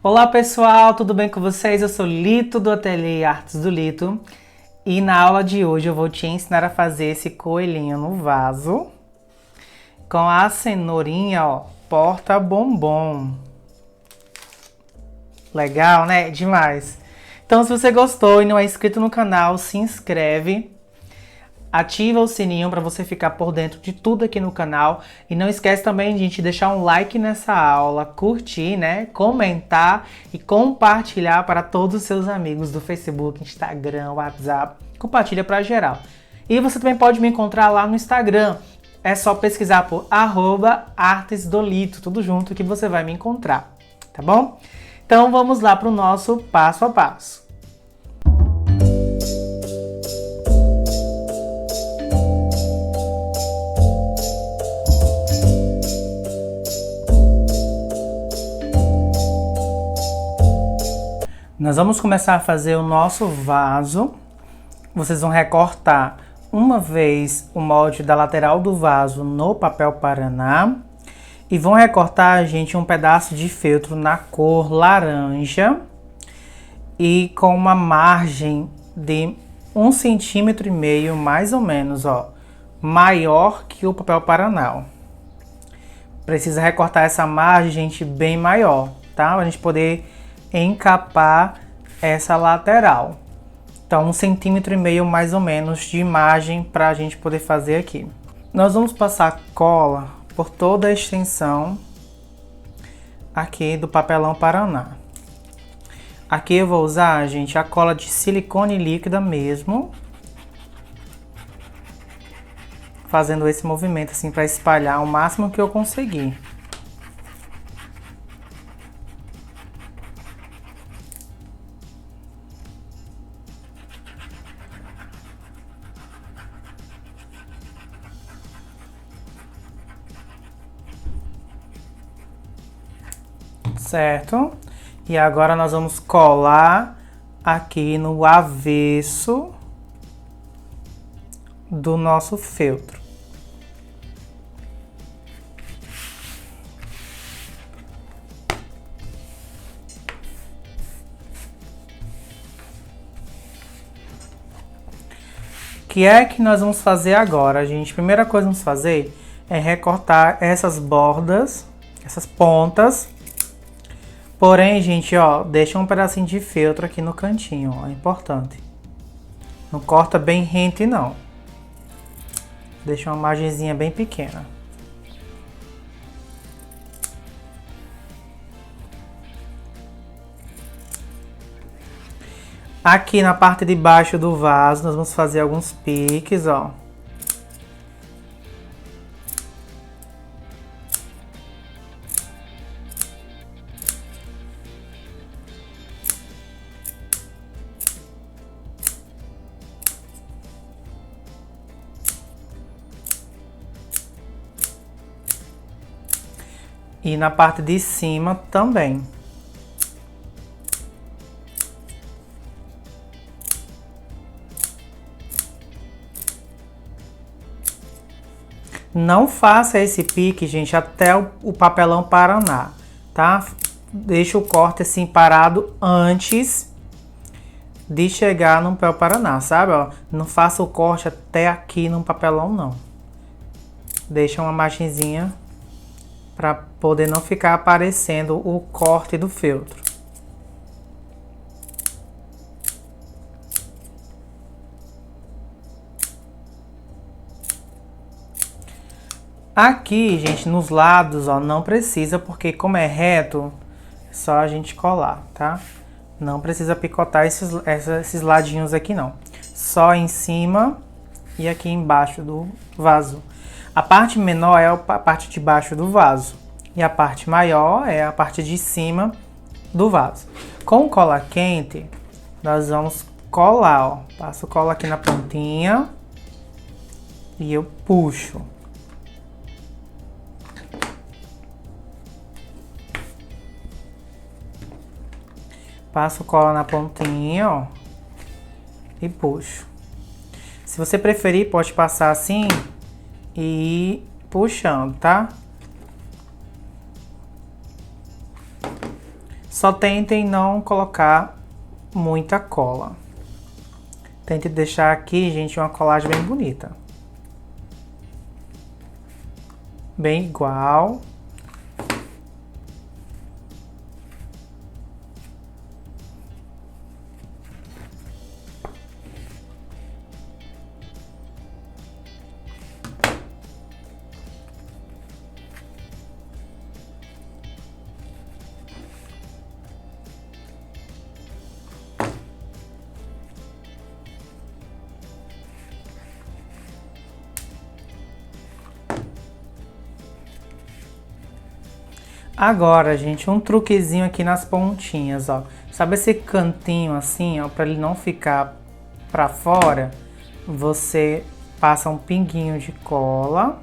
Olá pessoal, tudo bem com vocês? Eu sou Lito do Ateliê Artes do Lito e na aula de hoje eu vou te ensinar a fazer esse coelhinho no vaso com a cenourinha, ó, porta bombom. Legal, né? Demais! Então se você gostou e não é inscrito no canal, se inscreve. Ativa o sininho para você ficar por dentro de tudo aqui no canal. E não esquece também de gente deixar um like nessa aula, curtir, né? Comentar e compartilhar para todos os seus amigos do Facebook, Instagram, WhatsApp. Compartilha para geral. E você também pode me encontrar lá no Instagram. É só pesquisar por @artesdolito, tudo junto que você vai me encontrar, tá bom? Então vamos lá para o nosso passo a passo. Nós vamos começar a fazer o nosso vaso. Vocês vão recortar uma vez o molde da lateral do vaso no papel Paraná. E vão recortar, gente, um pedaço de feltro na cor laranja. E com uma margem de 1,5 cm, mais ou menos, ó. Maior que o papel Paraná. Precisa recortar essa margem, gente, bem maior, tá? Pra gente poder encapar essa lateral. Então 1,5 cm mais ou menos de margem para a gente poder fazer aqui. Nós vamos passar cola por toda a extensão aqui do papelão Paraná. Aqui eu vou usar, gente, a cola de silicone líquida mesmo, fazendo esse movimento assim para espalhar o máximo que eu conseguir. Certo? E agora nós vamos colar aqui no avesso do nosso feltro. O que é que nós vamos fazer agora, gente? Primeira coisa que vamos fazer é recortar essas bordas, essas pontas. Porém, gente, ó, deixa um pedacinho de feltro aqui no cantinho, ó, é importante. Não corta bem rente, não. Deixa uma margenzinha bem pequena. Aqui na parte de baixo do vaso, nós vamos fazer alguns piques, ó. E na parte de cima também. Não faça esse pique, gente, até o papelão Paraná, tá? Deixa o corte assim parado antes de chegar no papel Paraná, sabe? Ó, não faça o corte até aqui no papelão, não. Deixa uma margenzinha para poder não ficar aparecendo o corte do feltro. Aqui, gente, nos lados, ó, não precisa, porque como é reto, é só a gente colar, tá? Não precisa picotar esses ladinhos aqui, não. Só em cima e aqui embaixo do vaso. A parte menor é a parte de baixo do vaso. E a parte maior é a parte de cima do vaso. Com cola quente, nós vamos colar, ó. Passo cola aqui na pontinha e eu puxo. Passo cola na pontinha, ó, e puxo. Se você preferir, pode passar assim e ir puxando, tá? Só tentem não colocar muita cola. Tente deixar aqui, gente, uma colagem bem bonita. Bem igual. Agora, gente, um truquezinho aqui nas pontinhas, ó. Sabe esse cantinho assim, ó, para ele não ficar para fora? Você passa um pinguinho de cola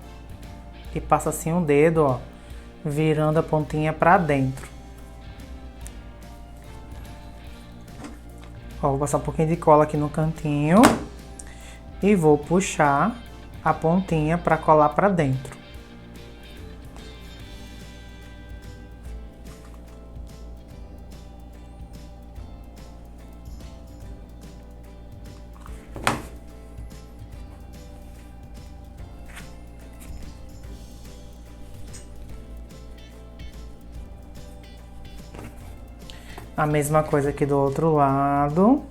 e passa assim um dedo, ó, virando a pontinha para dentro. Ó, vou passar um pouquinho de cola aqui no cantinho e vou puxar a pontinha para colar para dentro. A mesma coisa aqui do outro lado.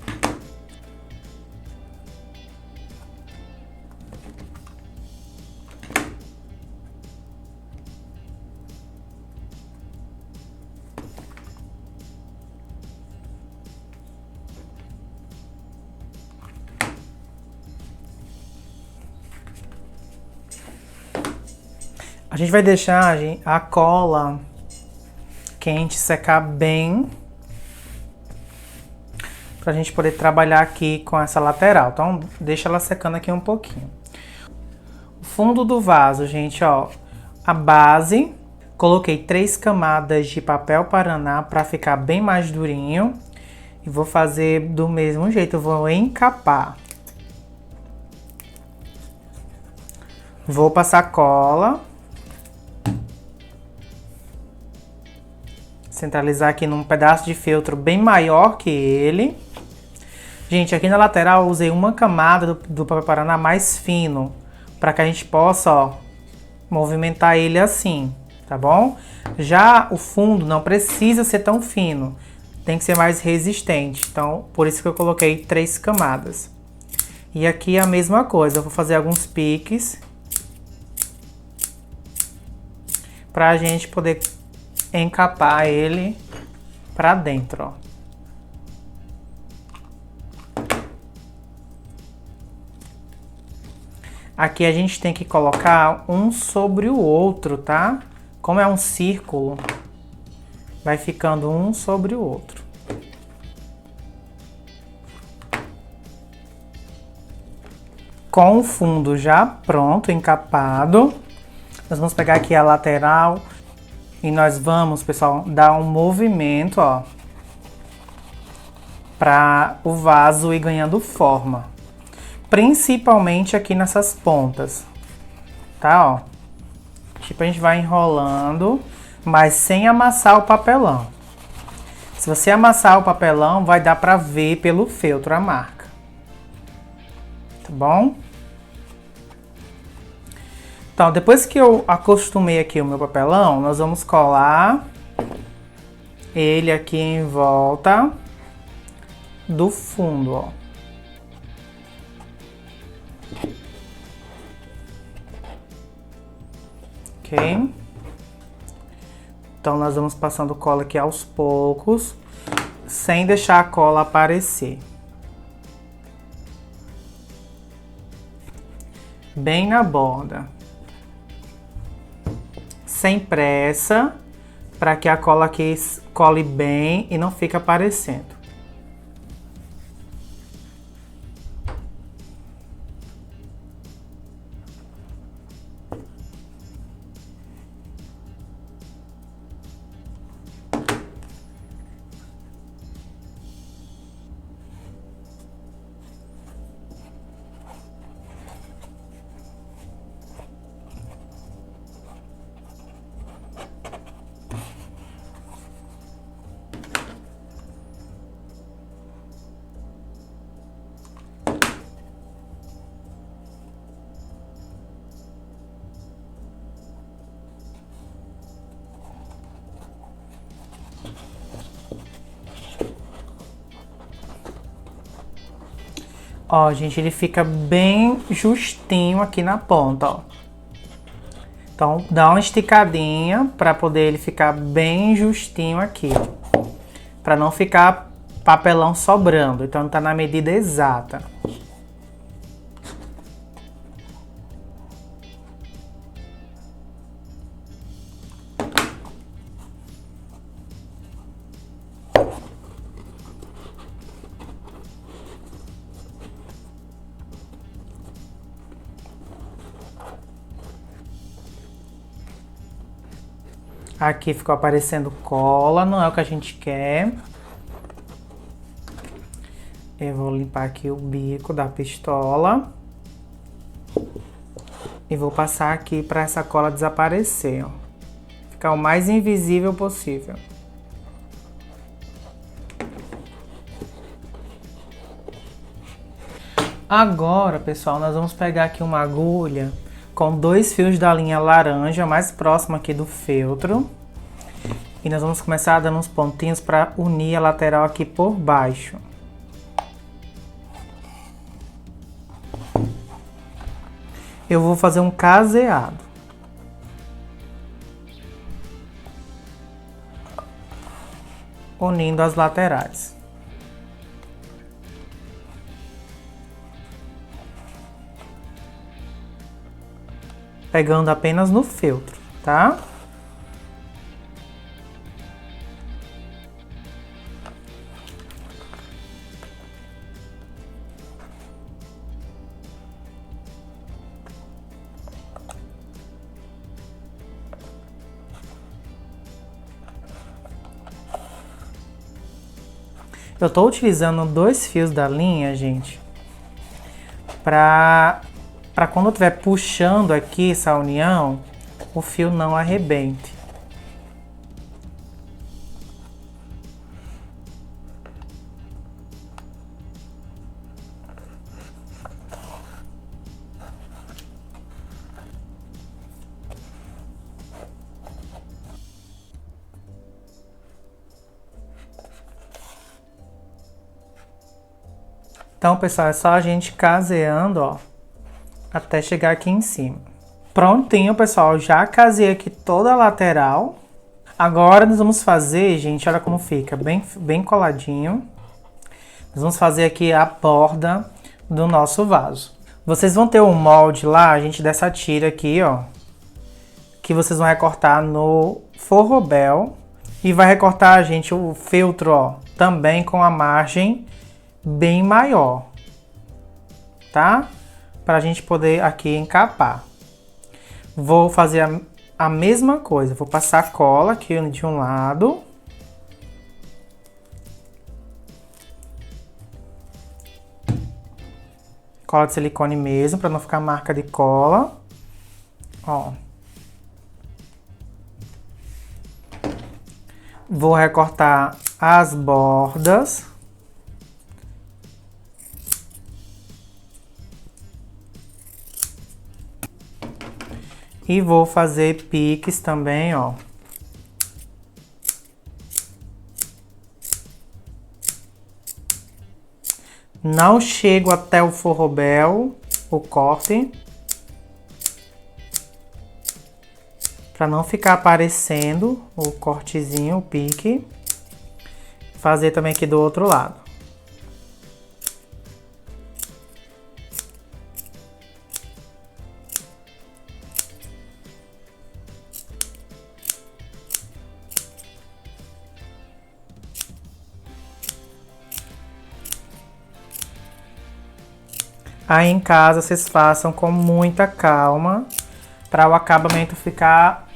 A gente vai deixar a cola quente secar bem, pra gente poder trabalhar aqui com essa lateral. Então, deixa ela secando aqui um pouquinho. O fundo do vaso, gente, ó, a base, coloquei 3 camadas de papel paraná para ficar bem mais durinho. E vou fazer do mesmo jeito, eu vou encapar. Vou passar cola. Centralizar aqui num pedaço de feltro bem maior que ele. Gente, aqui na lateral eu usei uma camada do papel paraná mais fino, para que a gente possa, ó, movimentar ele assim, tá bom? Já o fundo não precisa ser tão fino, tem que ser mais resistente, então por isso que eu coloquei 3 camadas. E aqui a mesma coisa, eu vou fazer alguns piques para a gente poder encapar ele para dentro, ó. Aqui a gente tem que colocar um sobre o outro, tá? Como é um círculo, vai ficando um sobre o outro. Com o fundo já pronto, encapado, nós vamos pegar aqui a lateral e nós vamos, pessoal, dar um movimento, ó, para o vaso ir ganhando forma. Principalmente aqui nessas pontas, tá, ó? Tipo, a gente vai enrolando, mas sem amassar o papelão. Se você amassar o papelão, vai dar pra ver pelo feltro a marca. Tá bom? Então, depois que eu acostumei aqui o meu papelão, nós vamos colar ele aqui em volta do fundo, ó. Ok? Então, nós vamos passando cola aqui aos poucos, sem deixar a cola aparecer. Bem na borda. Sem pressa, para que a cola aqui cole bem e não fique aparecendo. Ó, gente, ele fica bem justinho aqui na ponta, ó. Então, dá uma esticadinha para poder ele ficar bem justinho aqui, ó. Para não ficar papelão sobrando. Então, tá na medida exata. Aqui ficou aparecendo cola, não é o que a gente quer. Eu vou limpar aqui o bico da pistola. E vou passar aqui para essa cola desaparecer, ó. Ficar o mais invisível possível. Agora, pessoal, nós vamos pegar aqui uma agulha com 2 fios da linha laranja, mais próximo aqui do feltro. E nós vamos começar dando uns pontinhos para unir a lateral aqui por baixo. Eu vou fazer um caseado. Unindo as laterais. Pegando apenas no feltro, tá? Eu tô utilizando 2 fios da linha, gente, para quando eu estiver puxando aqui essa união, o fio não arrebente. Então, pessoal, é só a gente caseando, ó, até chegar aqui em cima. Prontinho, pessoal, já casei aqui toda a lateral. Agora nós vamos fazer, gente, olha como fica, bem coladinho. Nós vamos fazer aqui a borda do nosso vaso. Vocês vão ter um molde lá, gente, dessa tira aqui, ó, que vocês vão recortar no forrobel. E vai recortar, gente, o feltro, ó, também com a margem bem maior, tá? Pra gente poder aqui encapar. Vou fazer a mesma coisa, vou passar cola aqui de um lado. Cola de silicone mesmo, para não ficar marca de cola. Ó. Vou recortar as bordas. E vou fazer piques também, ó. Não chego até o forrobel, o corte. Para não ficar aparecendo o cortezinho, o pique. Fazer também aqui do outro lado. Aí em casa vocês façam com muita calma para o acabamento ficar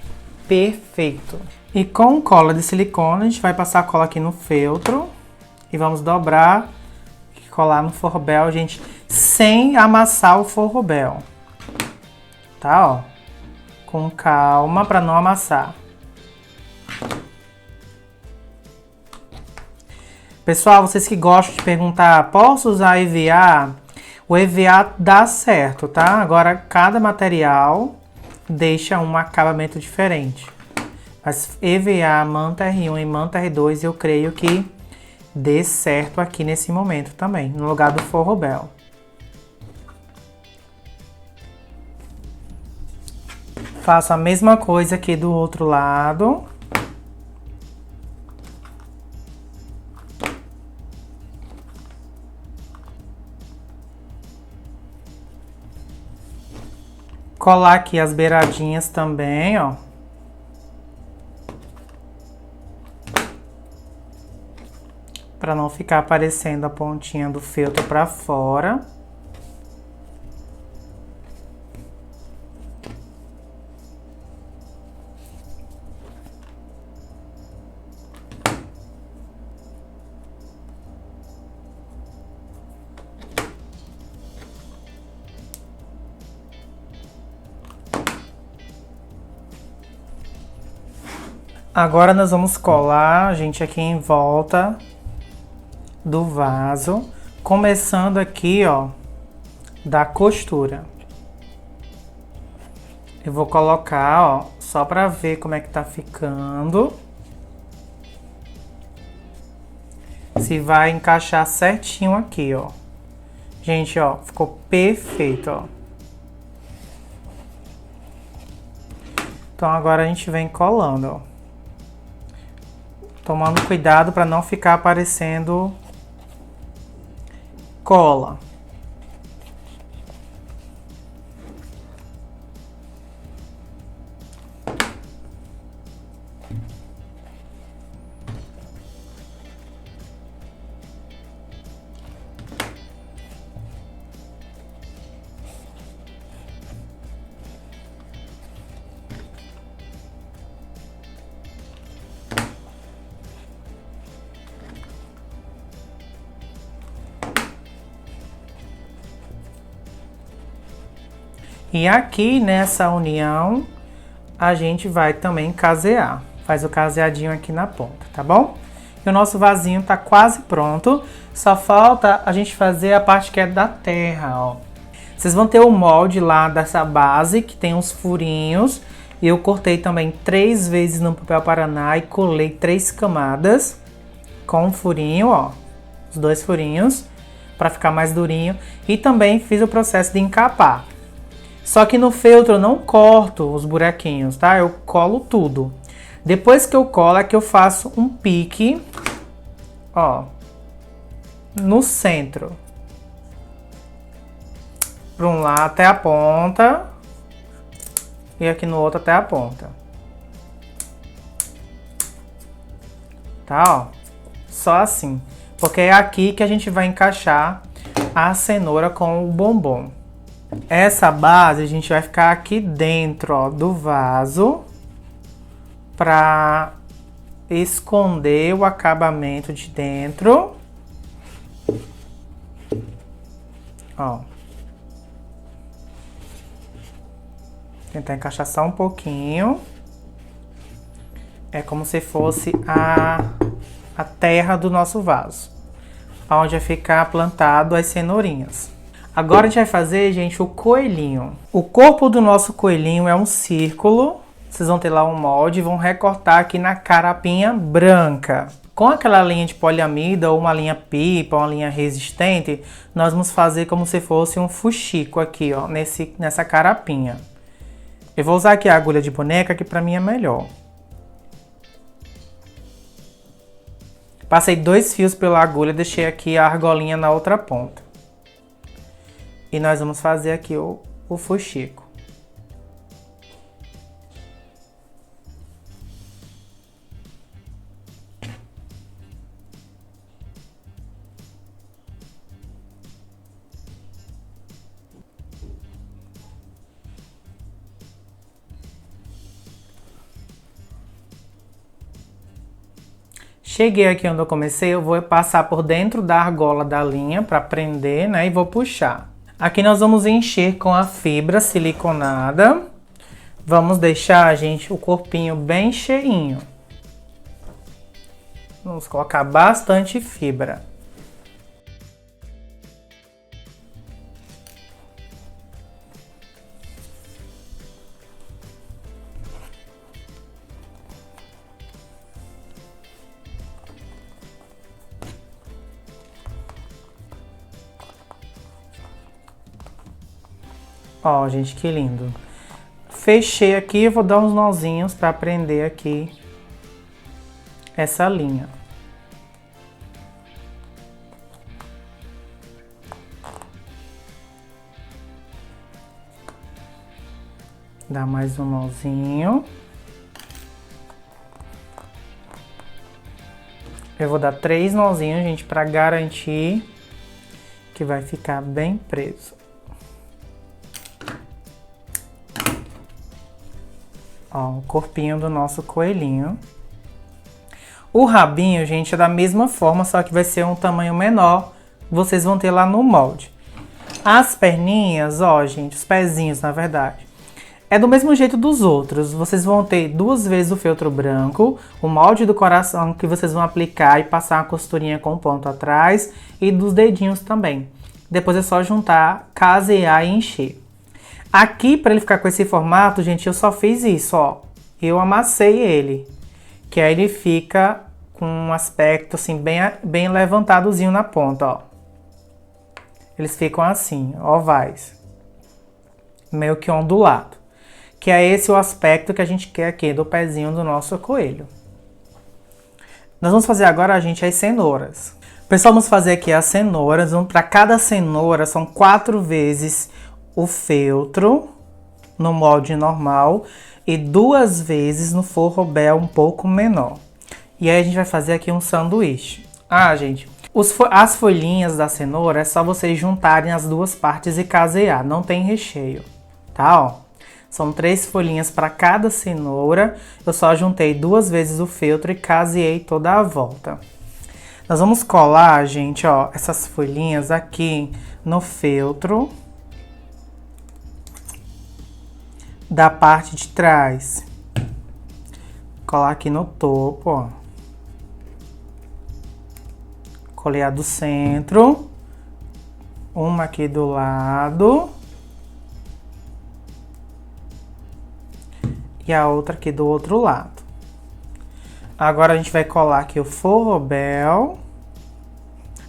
perfeito. E com cola de silicone, a gente vai passar a cola aqui no feltro e vamos dobrar e colar no forrobel, gente, sem amassar o forrobel. Tá, ó? Com calma para não amassar. Pessoal, vocês que gostam de perguntar, posso usar EVA? O EVA dá certo, tá? Agora, cada material deixa um acabamento diferente. Mas EVA, manta R1 e manta R2, eu creio que dê certo aqui nesse momento também, no lugar do forrobel. Faço a mesma coisa aqui do outro lado. Colar aqui as beiradinhas também, ó. Pra não ficar aparecendo a pontinha do feltro pra fora. Agora nós vamos colar, gente, aqui em volta do vaso, começando aqui, ó, da costura. Eu vou colocar, ó, só pra ver como é que tá ficando. Se vai encaixar certinho aqui, ó. Gente, ó, ficou perfeito, ó. Então agora a gente vem colando, ó. Tomando cuidado para não ficar aparecendo cola. E aqui nessa união, a gente vai também casear. Faz o caseadinho aqui na ponta, tá bom? E o nosso vasinho tá quase pronto. Só falta a gente fazer a parte que é da terra, ó. Vocês vão ter o molde lá dessa base, que tem uns furinhos. E eu cortei também 3 vezes no papel paraná e colei 3 camadas com um furinho, ó. Os 2 furinhos, para ficar mais durinho. E também fiz o processo de encapar. Só que no feltro eu não corto os buraquinhos, tá? Eu colo tudo. Depois que eu colo é que eu faço um pique, ó, no centro. Para um lado até a ponta e aqui no outro até a ponta. Tá, ó. Só assim. Porque é aqui que a gente vai encaixar a cenoura com o bombom. Essa base a gente vai ficar aqui dentro, ó, do vaso para esconder o acabamento de dentro. Ó. Tentar encaixar só um pouquinho. É como se fosse a terra do nosso vaso, onde vai ficar plantado as cenourinhas. Agora a gente vai fazer, gente, o coelhinho. O corpo do nosso coelhinho é um círculo. Vocês vão ter lá um molde e vão recortar aqui na carapinha branca. Com aquela linha de poliamida ou uma linha pipa, uma linha resistente, nós vamos fazer como se fosse um fuxico aqui, ó, nessa carapinha. Eu vou usar aqui a agulha de boneca, que pra mim é melhor. Passei 2 fios pela agulha, deixei aqui a argolinha na outra ponta. E nós vamos fazer aqui o fuxico. Cheguei aqui onde eu comecei, eu vou passar por dentro da argola da linha para prender, né? E vou puxar. Aqui nós vamos encher com a fibra siliconada. Vamos deixar, gente, o corpinho bem cheinho. Vamos colocar bastante fibra. Ó, gente, que lindo. fechei aqui, eu vou dar uns nozinhos para prender aqui essa linha. Dá mais um nozinho. Eu vou dar 3 nozinhos, gente, para garantir que vai ficar bem preso. Ó, o corpinho do nosso coelhinho. O rabinho, gente, é da mesma forma, só que vai ser um tamanho menor. Vocês vão ter lá no molde. As perninhas, ó, gente, os pezinhos, na verdade. É do mesmo jeito dos outros. Vocês vão ter 2 vezes o feltro branco, o molde do coração que vocês vão aplicar e passar uma costurinha com ponto atrás e dos dedinhos também. Depois é só juntar, casear e encher. Aqui, para ele ficar com esse formato, gente, eu só fiz isso, ó. Eu amassei ele, que aí ele fica com um aspecto assim bem levantadozinho na ponta, ó. Eles ficam assim, ovais, meio que ondulado. Que é esse o aspecto que a gente quer aqui do pezinho do nosso coelho. Nós vamos fazer agora, gente, as cenouras. Pessoal, vamos fazer aqui as cenouras. Para cada cenoura, são 4 vezes o feltro no molde normal e 2 vezes no forrobel um pouco menor. E aí a gente vai fazer aqui um sanduíche. Ah, gente, as folhinhas da cenoura é só vocês juntarem as 2 partes e casear, não tem recheio, tá? Ó. São 3 folhinhas para cada cenoura. Eu só juntei 2 vezes o feltro e caseei toda a volta. Nós vamos colar, gente, ó, essas folhinhas aqui no feltro da parte de trás. Colar aqui no topo, ó. Colei a do centro. Uma aqui do lado. E a outra aqui do outro lado. Agora a gente vai colar aqui o forrobel.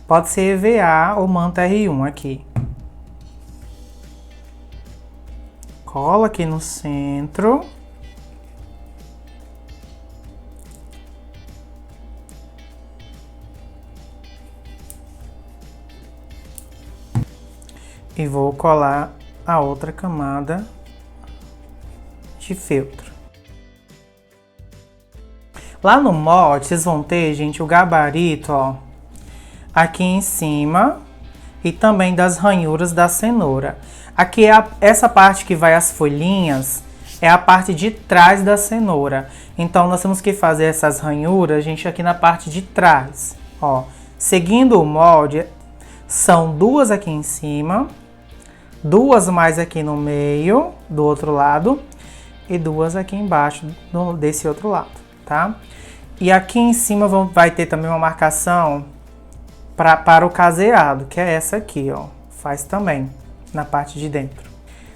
Pode ser EVA ou manta R1 aqui. Cola aqui no centro. E vou colar a outra camada de feltro. Lá no molde, vocês vão ter, gente, o gabarito, ó, aqui em cima e também das ranhuras da cenoura. Aqui é essa parte que vai as folhinhas, é a parte de trás da cenoura. Então, nós temos que fazer essas ranhuras, gente, aqui na parte de trás, ó. Seguindo o molde, são 2 aqui em cima, 2 mais aqui no meio, do outro lado, e 2 aqui embaixo desse outro lado, tá? E aqui em cima vai ter também uma marcação para o caseado, que é essa aqui, ó. Faz também na parte de dentro.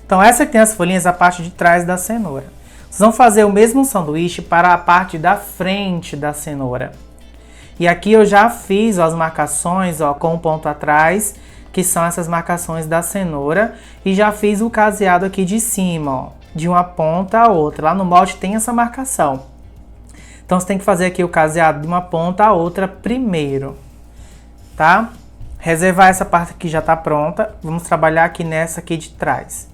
Então essa aqui tem as folhinhas, a parte de trás da cenoura. Vocês vão fazer o mesmo sanduíche para a parte da frente da cenoura. E aqui eu já fiz, ó, as marcações, ó, com o ponto atrás, que são essas marcações da cenoura, e já fiz o caseado aqui de cima, ó, de uma ponta a outra. Lá no molde tem essa marcação. Então você tem que fazer aqui o caseado de uma ponta a outra primeiro, tá? Reservar essa parte aqui já tá pronta. Vamos trabalhar aqui nessa aqui de trás.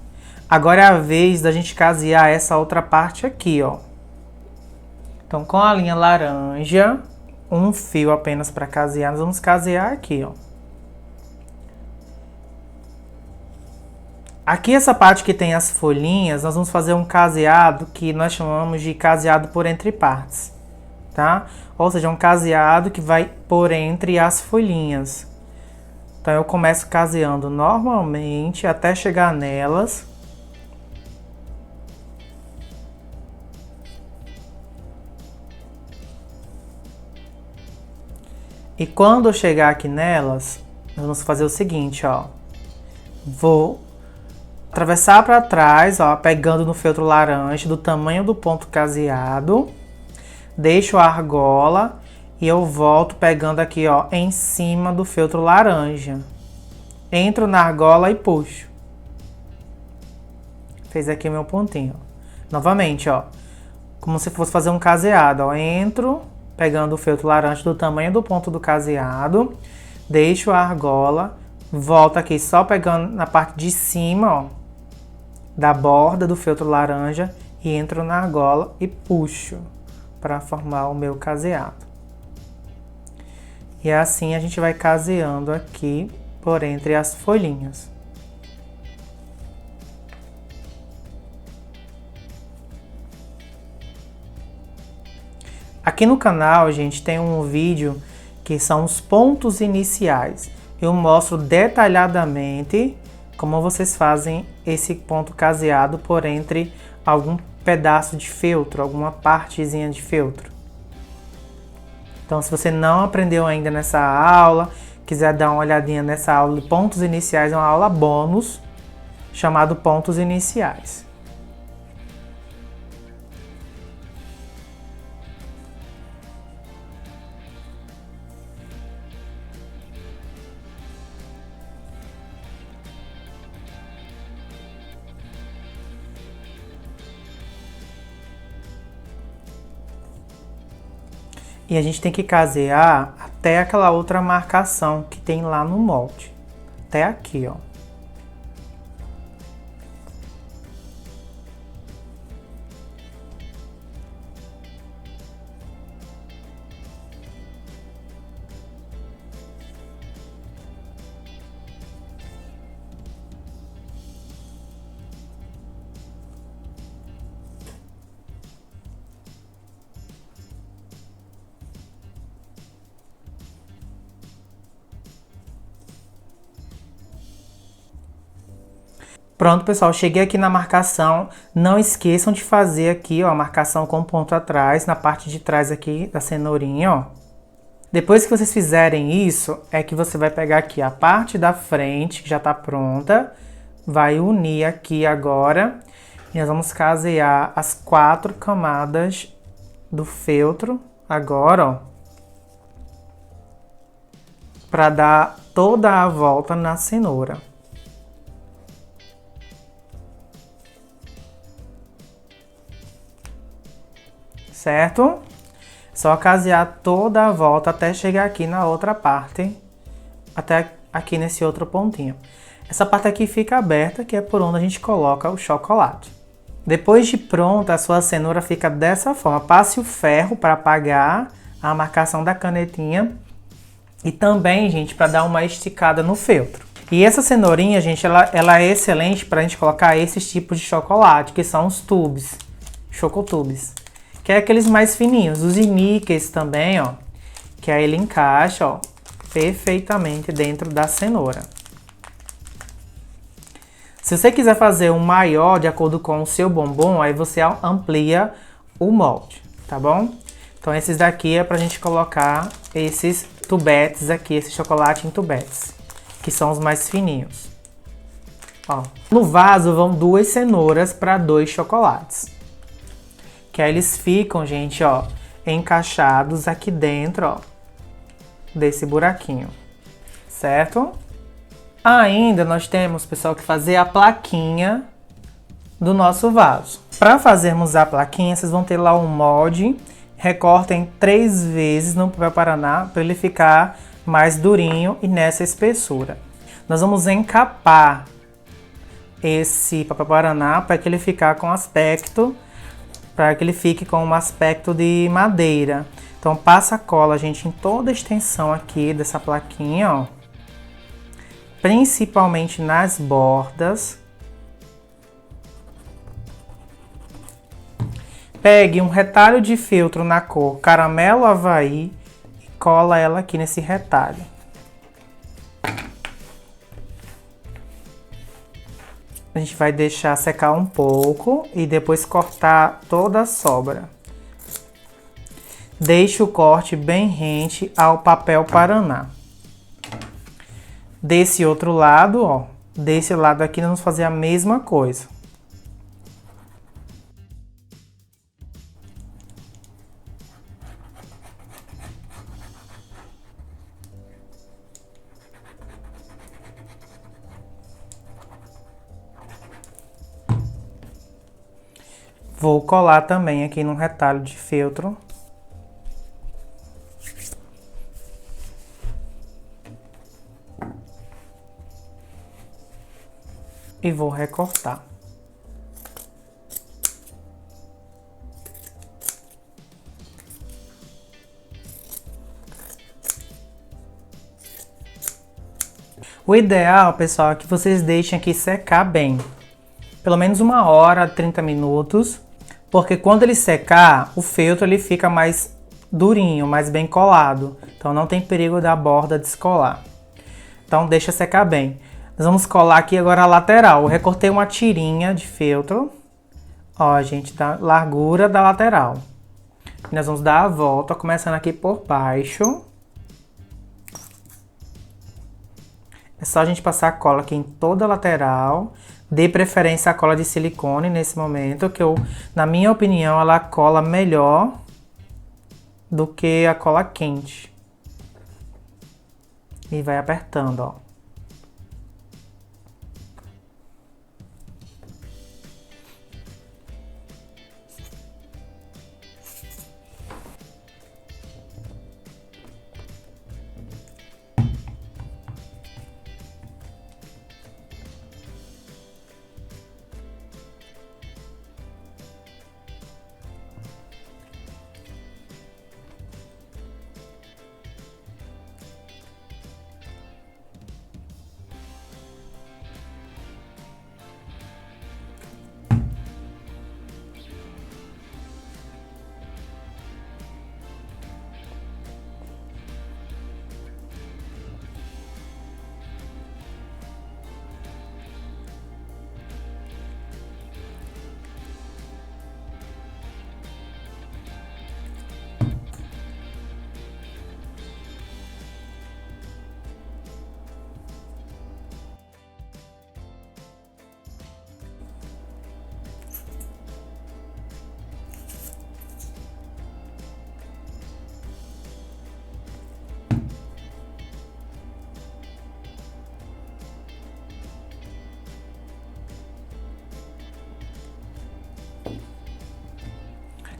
Agora é a vez da gente casear essa outra parte aqui, ó. Então com a linha laranja, um fio apenas para casear, nós vamos casear aqui, ó. Aqui essa parte que tem as folhinhas, nós vamos fazer um caseado que nós chamamos de caseado por entre partes, tá? Ou seja, um caseado que vai por entre as folhinhas. Então eu começo caseando normalmente até chegar nelas. E quando eu chegar aqui nelas, nós vamos fazer o seguinte, ó. Vou atravessar para trás, ó, pegando no feltro laranja do tamanho do ponto caseado. Deixo a argola e eu volto pegando aqui, ó, em cima do feltro laranja. Entro na argola e puxo. Fez aqui o meu pontinho. Novamente, ó, como se fosse fazer um caseado, ó. Entro, pegando o feltro laranja do tamanho do ponto do caseado, deixo a argola, volto aqui só pegando na parte de cima, ó, da borda do feltro laranja e entro na argola e puxo para formar o meu caseado. E assim a gente vai caseando aqui por entre as folhinhas. Aqui no canal, gente, tem um vídeo que são os pontos iniciais. Eu mostro detalhadamente como vocês fazem esse ponto caseado por entre algum pedaço de feltro, alguma partezinha de feltro. Então, se você não aprendeu ainda nessa aula, quiser dar uma olhadinha nessa aula de pontos iniciais, é uma aula bônus chamado Pontos Iniciais. E a gente tem que casear até aquela outra marcação que tem lá no molde. Até aqui, ó. Pronto, pessoal, cheguei aqui na marcação. Não esqueçam de fazer aqui, ó, a marcação com ponto atrás, na parte de trás aqui da cenourinha, ó. Depois que vocês fizerem isso, é que você vai pegar aqui a parte da frente, que já tá pronta, vai unir aqui agora, e nós vamos casear as 4 camadas do feltro, agora, ó, para dar toda a volta na cenoura. Certo? Só casear toda a volta até chegar aqui na outra parte, até aqui nesse outro pontinho. Essa parte aqui fica aberta, que é por onde a gente coloca o chocolate. Depois de pronta, a sua cenoura fica dessa forma. Passe o ferro para apagar a marcação da canetinha e também, gente, para dar uma esticada no feltro. E essa cenourinha, gente, ela é excelente para a gente colocar esses tipos de chocolate, que são os tubes, chocotubes. Que é aqueles mais fininhos, os níqueis também, ó, que aí ele encaixa, ó, perfeitamente dentro da cenoura. Se você quiser fazer um maior de acordo com o seu bombom, aí você amplia o molde, tá bom? Então esses daqui é pra gente colocar esses tubetes aqui, esse chocolate em tubetes, que são os mais fininhos. Ó, no vaso vão 2 cenouras para 2 chocolates. Que aí eles ficam, gente, ó, encaixados aqui dentro, ó, desse buraquinho, certo? Ainda nós temos, pessoal, que fazer a plaquinha do nosso vaso. Para fazermos a plaquinha, vocês vão ter lá um molde, recortem 3 vezes no papel paraná para ele ficar mais durinho e nessa espessura. Nós vamos encapar esse papel paraná para que ele ficar com aspecto, para que ele fique com um aspecto de madeira. Então passa a cola, gente, em toda a extensão aqui dessa plaquinha, ó. Principalmente nas bordas. Pegue um retalho de feltro na cor caramelo Havaí e cola ela aqui nesse retalho. A gente vai deixar secar um pouco e depois cortar toda a sobra. Deixe o corte bem rente ao papel paraná. Desse outro lado, ó, desse lado aqui nós vamos fazer a mesma coisa. Vou colar também aqui no retalho de feltro. E vou recortar. O ideal, pessoal, é que vocês deixem aqui secar bem. Pelo menos 1 hora, 30 minutos. Porque quando ele secar, o feltro ele fica mais durinho, mais bem colado. Então não tem perigo da borda descolar. Então deixa secar bem. Nós vamos colar aqui agora a lateral. Eu recortei uma tirinha de feltro. Ó, gente, da largura da lateral. E nós vamos dar a volta, começando aqui por baixo. É só a gente passar a cola aqui em toda a lateral. Dê preferência à cola de silicone nesse momento, que na minha opinião, ela cola melhor do que a cola quente. E vai apertando, ó.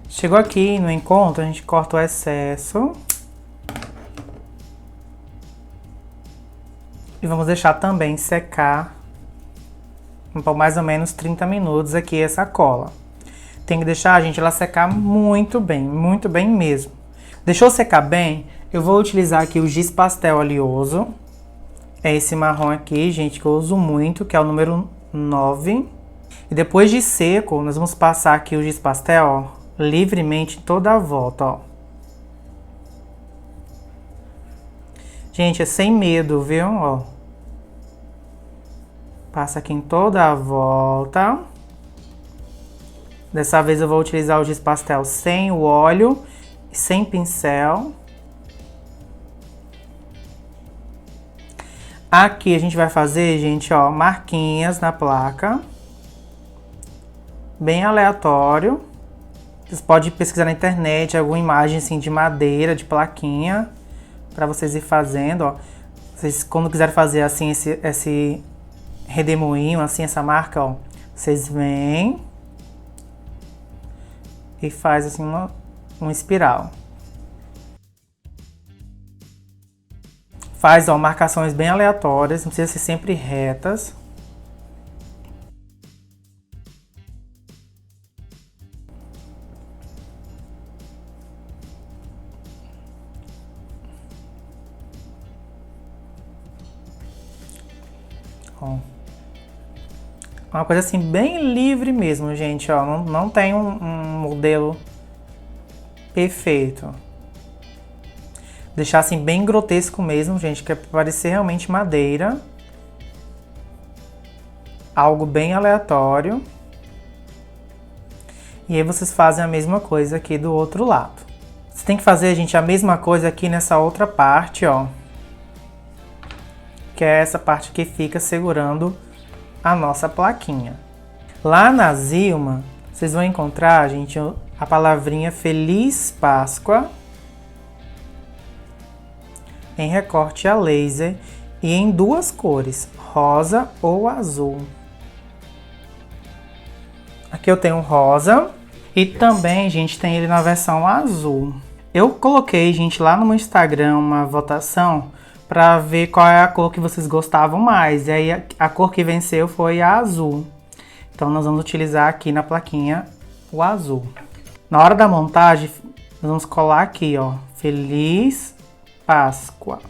Chegou aqui no encontro, a gente corta o excesso. E vamos deixar também secar por mais ou menos 30 minutos aqui essa cola. Tem que deixar, gente, ela secar muito bem mesmo. Deixou secar bem, eu vou utilizar aqui o giz pastel oleoso. É esse marrom aqui, gente, que eu uso muito, que é o número 9. E depois de seco, nós vamos passar aqui o giz pastel, ó, livremente toda a volta, ó. Gente, é sem medo, viu? Ó. Passa aqui em toda a volta. Dessa vez eu vou utilizar o giz pastel sem o óleo e sem pincel. Aqui a gente vai fazer, gente, ó, marquinhas na placa. Bem aleatório. Vocês podem pesquisar na internet alguma imagem assim de madeira, de plaquinha, para vocês ir fazendo, ó. Vocês, quando quiserem fazer assim esse redemoinho, assim, essa marca, ó, vocês vêm e faz assim uma espiral. Faz, ó, marcações bem aleatórias, não precisa ser sempre retas. Ó. Uma coisa assim bem livre mesmo, gente, ó, não tem um modelo perfeito. Deixar assim bem grotesco mesmo, gente, que é pra parecer realmente madeira. Algo bem aleatório. E aí vocês fazem a mesma coisa aqui do outro lado. Você tem que fazer, gente, a mesma coisa aqui nessa outra parte, ó. Que é essa parte que fica segurando a nossa plaquinha. Lá na Zilma, vocês vão encontrar, gente, a palavrinha Feliz Páscoa em recorte a laser e em duas cores, rosa ou azul. Aqui eu tenho rosa E também, gente, tem ele na versão azul. Eu coloquei, gente, lá no meu Instagram uma votação pra ver qual é a cor que vocês gostavam mais. E aí a cor que venceu foi a azul. Então nós vamos utilizar aqui na plaquinha o azul. Na hora da montagem, nós vamos colar aqui, ó, Feliz Páscoa.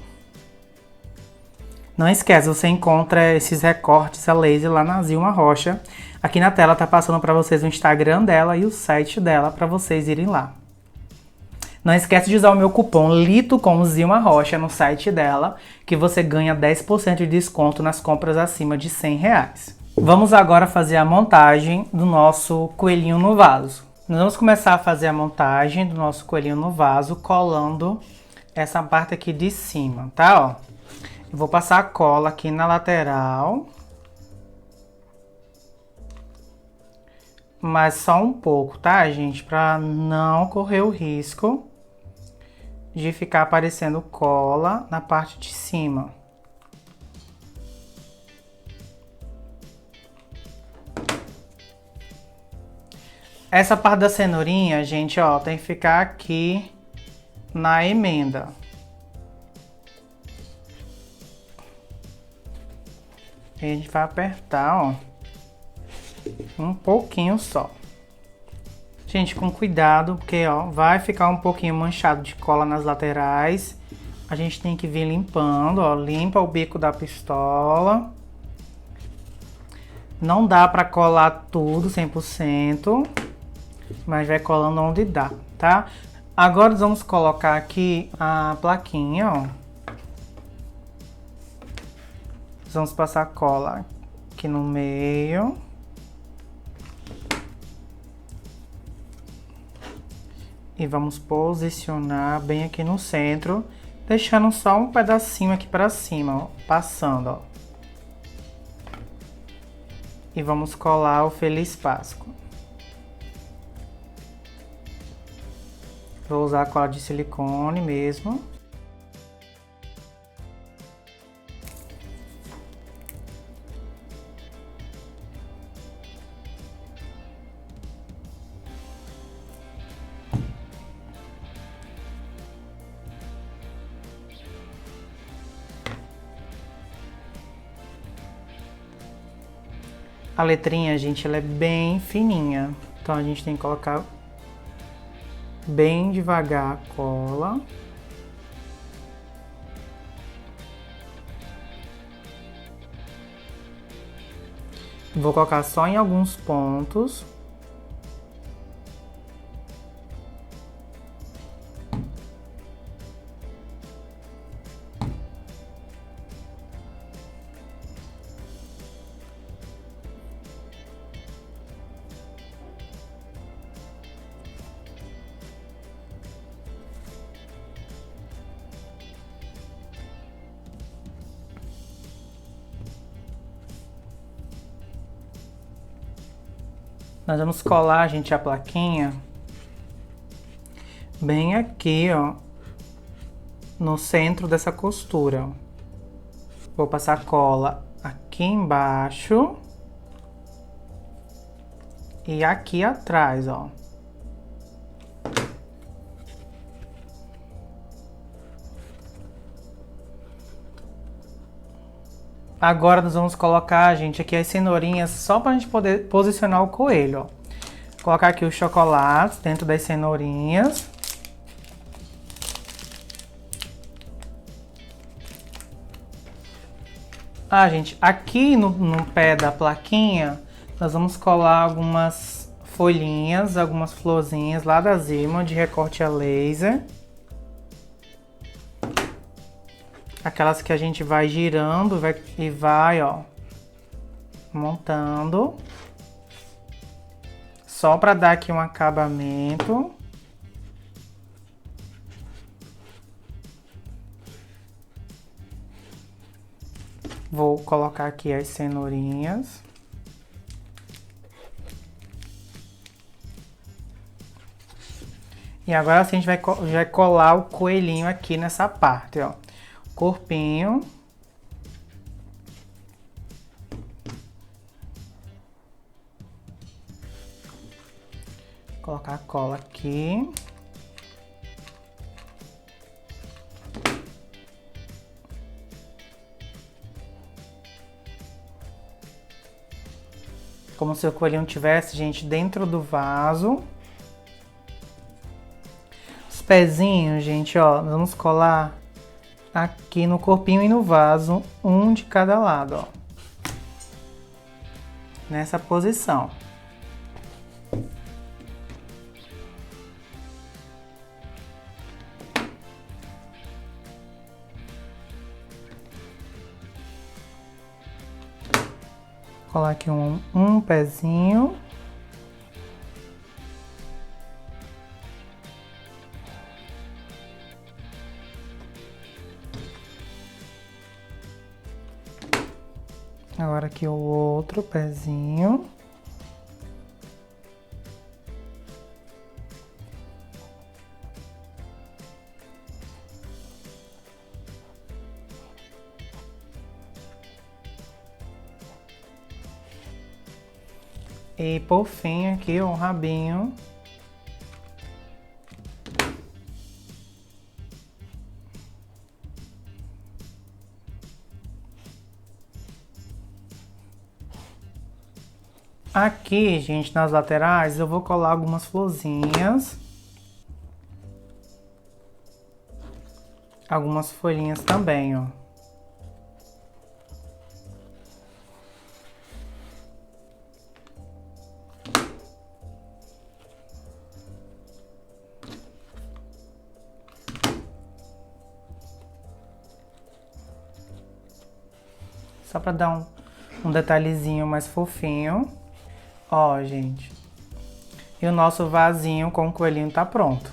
Não esquece, você encontra esses recortes a laser lá na Zilma Rocha. Aqui na tela tá passando para vocês o Instagram dela e o site dela para vocês irem lá. Não esquece de usar o meu cupom LITO com Zilma Rocha no site dela, que você ganha 10% de desconto nas compras acima de R$100. Vamos agora fazer a montagem do nosso coelhinho no vaso. Nós vamos começar a fazer a montagem do nosso coelhinho no vaso colando essa parte aqui de cima, tá? Ó, eu vou passar a cola aqui na lateral, mas só um pouco, tá, gente? Pra não correr o risco de ficar aparecendo cola na parte de cima. Essa parte da cenourinha, gente, ó, tem que ficar aqui na emenda. E a gente vai apertar, ó, um pouquinho só. Gente, com cuidado, porque, ó, vai ficar um pouquinho manchado de cola nas laterais. A gente tem que vir limpando, ó, limpa o bico da pistola. Não dá pra colar tudo 100%. Mas vai colando onde dá, tá? Agora nós vamos colocar aqui a plaquinha, ó. Nós vamos passar cola aqui no meio. E vamos posicionar bem aqui no centro, deixando só um pedacinho aqui pra cima, ó, passando, ó. E vamos colar o Feliz Páscoa. Vou usar a cola de silicone mesmo. A letrinha, gente, ela é bem fininha. Então a gente tem que colocar bem devagar a cola. Vou colocar só em alguns pontos. Nós vamos colar, gente, a plaquinha bem aqui, ó, no centro dessa costura. Vou passar cola aqui embaixo e aqui atrás, ó. Agora nós vamos colocar, gente, aqui as cenourinhas só pra gente poder posicionar o coelho, ó. Vou colocar aqui os chocolates dentro das cenourinhas. Ah, gente, aqui no pé da plaquinha, nós vamos colar algumas folhinhas, algumas florzinhas lá da Zilma de recorte a laser. Aquelas que a gente vai girando e vai, ó, montando. Só para dar aqui um acabamento. Vou colocar aqui as cenourinhas. E agora sim a gente vai colar o coelhinho aqui nessa parte, ó. Corpinho. Colocar a cola aqui. Como se o coelhinho tivesse, gente, dentro do vaso. Os pezinhos, gente, ó, vamos colar aqui no corpinho e no vaso, um de cada lado, ó. Nessa posição. Colar aqui um pezinho. Agora aqui o outro pezinho. E por fim aqui o rabinho. Aqui, gente, nas laterais eu vou colar algumas florzinhas. Algumas folhinhas também, ó. Só pra dar um detalhezinho mais fofinho. Ó, gente. E o nosso vasinho com o coelhinho tá pronto.